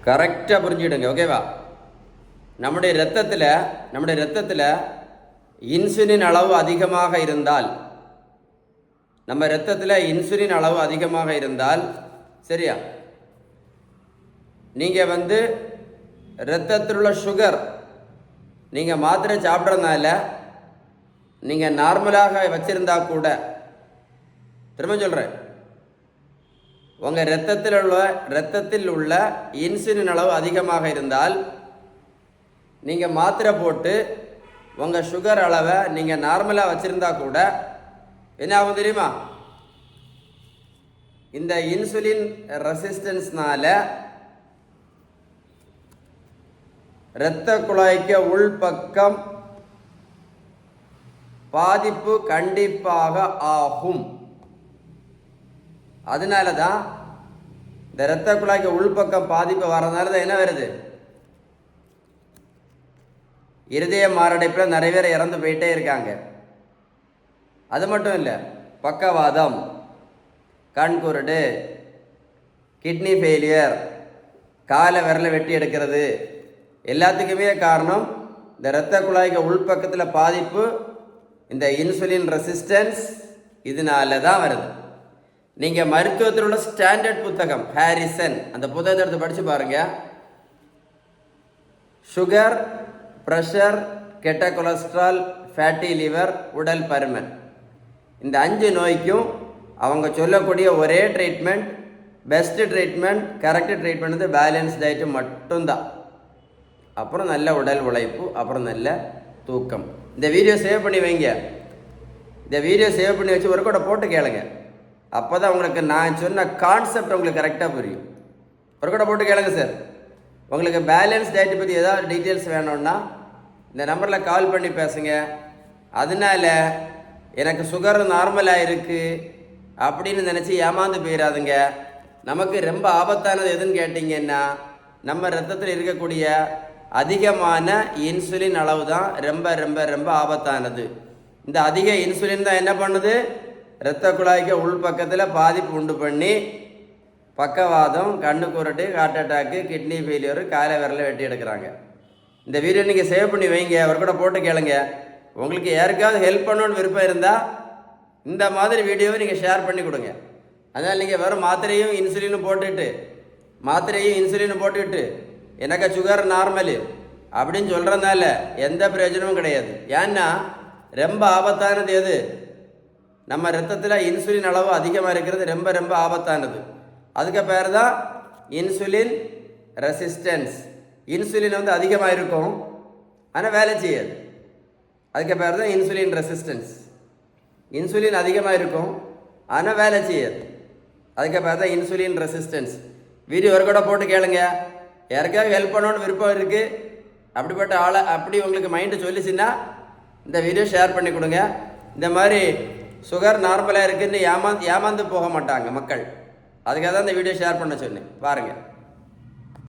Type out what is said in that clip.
கரெக்டாக புரிஞ்சுக்கிடுங்க. ஓகேவா? நம்முடைய இரத்தத்தில் இன்சுலின் அளவு அதிகமாக இருந்தால், நம்ம இரத்தத்தில் இன்சுலின் அளவு அதிகமாக இருந்தால், சரியா, நீங்கள் இரத்தத்தில் உள்ள சுகர் நீங்கள் மாத்திரை சாப்பிட்றதுனால நீங்கள் நார்மலாக வச்சுருந்தா கூட, திரும்ப சொல்கிறேன், உங்கள் இரத்தத்தில் உள்ள இன்சுலின் அளவு அதிகமாக இருந்தால் நீங்கள் மாத்திரை போட்டு உங்கள் சுகர் அளவை நீங்கள் நார்மலாக வச்சுருந்தா கூட என்ன ஆகும் தெரியுமா? இந்த இன்சுலின் ரெசிஸ்டன்ஸ்னால இரத்த குழாய்க்கு உள்பக்கம் பாதிப்பு கண்டிப்பாக ஆகும். அதனால தான் இந்த இரத்த குழாய்க்கு உள்பக்கம் பாதிப்பு வரதுனால தான் என்ன வருது? இருதய மாரடைப்பில் நிறைய பேர் இறந்து போயிட்டே இருக்காங்க. அது மட்டும் இல்லை, பக்கவாதம், கண்குருடு, கிட்னி ஃபெயிலியர், காலை விரலை வெட்டி எடுக்கிறது, எல்லாத்துக்குமே காரணம் இந்த இரத்த குழாய்க்கு உள்பக்கத்தில் பாதிப்பு, இந்த இன்சுலின் ரெசிஸ்டன்ஸ் இதனால தான் வருது. நீங்கள் மருத்துவத்தில் உள்ள ஸ்டாண்டர்ட் புத்தகம் ஹாரிசன், அந்த புத்தகத்தை எடுத்து படித்து பாருங்கள். சுகர், ப்ரெஷர், கெட்ட கொலஸ்ட்ரால், ஃபேட்டி லிவர், உடல் பருமன், இந்த 5 நோய்க்கும் அவங்க சொல்லக்கூடிய ஒரே treatment, best treatment, correct treatment balance diet மட்டும்தான். அப்புறம் நல்ல உடல் உழைப்பு, அப்புறம் நல்ல தூக்கம். இந்த வீடியோ சேவ் பண்ணி வைங்க. இந்த வீடியோ சேவ் பண்ணி வச்சு ஒரு கூட போட்டு கேளுங்க. அப்போ தான் உங்களுக்கு நான் சொன்ன கான்செப்ட் உங்களுக்கு கரெக்டாக புரியும். ஒரு கூட போட்டு கேளுங்க சார். உங்களுக்கு பேலன்ஸ் டயட்டை பற்றி ஏதாவது டீட்டெயில்ஸ் வேணும்னா இந்த நம்பரில் கால் பண்ணி பேசுங்க. அதனால எனக்கு சுகர் நார்மலாக இருக்குது அப்படின்னு நினச்சி ஏமாந்து போயிடாதுங்க. நமக்கு ரொம்ப ஆபத்தானது எதுன்னு கேட்டிங்கன்னா, நம்ம ரத்தத்தில் இருக்கக்கூடிய அதிகமான இன்சுலின் அளவு தான் ரொம்ப ரொம்ப ரொம்ப ஆபத்தானது. இந்த அதிக இன்சுலின் தான் என்ன பண்ணுது? இரத்த குழாய்க்கு உள்பக்கத்தில் பாதிப்பு உண்டு பண்ணி பக்கவாதம், கண்ணு குருட்டு, ஹார்ட் அட்டாக்கு, கிட்னி ஃபெயிலியர், காலை விரலை வெட்டி எடுக்கிறாங்க. இந்த வீடியோ நீங்கள் சேவ் பண்ணி வைங்க. அவர் கூட போட்டு கேளுங்க. உங்களுக்கு யாருக்காவது ஹெல்ப் பண்ணணுன்னு விருப்பம் இருந்தால் இந்த மாதிரி வீடியோவை நீங்கள் ஷேர் பண்ணி கொடுங்க. அதனால் நீங்கள் வெறும் மாத்திரையும் இன்சுலினும் போட்டுக்கிட்டு எனக்கு சுகர் நார்மலு அப்படின்னு சொல்கிறதுனால எந்த பிரயோஜனமும் கிடையாது. ஏன்னா ரொம்ப ஆபத்தானது எது? நம்ம ரத்தத்தில் இன்சுலின் அளவு அதிகமாக இருக்கிறது ரொம்ப ரொம்ப ஆபத்தானது. அதுக்கு பேர் தான் இன்சுலின் ரெசிஸ்டன்ஸ். இன்சுலின் அதிகமாக இருக்கும், ஆனால் வேலை செய்யாது. அதுக்கு பேர் தான் இன்சுலின் ரெசிஸ்டன்ஸ். இன்சுலின் அதிகமாக இருக்கும், ஆனால் வேலை செய்யாது. அதுக்கு பேர் தான் இன்சுலின் ரெசிஸ்டன்ஸ். வீடியோ ஒரு கூட போட்டு கேளுங்க. யாருக்காவது ஹெல்ப் பண்ணணும்னு விருப்பம் இருக்குது, அப்படிப்பட்ட ஆளை அப்படி உங்களுக்கு மைண்டு சொல்லிச்சுன்னா இந்த வீடியோ ஷேர் பண்ணி கொடுங்க. இந்த மாதிரி சுகர் நார்மலாக இருக்குதுன்னு ஏமாந்து போக மாட்டாங்க மக்கள். அதுக்காக தான் இந்த வீடியோ ஷேர் பண்ண சொன்னேன். பாருங்கள்.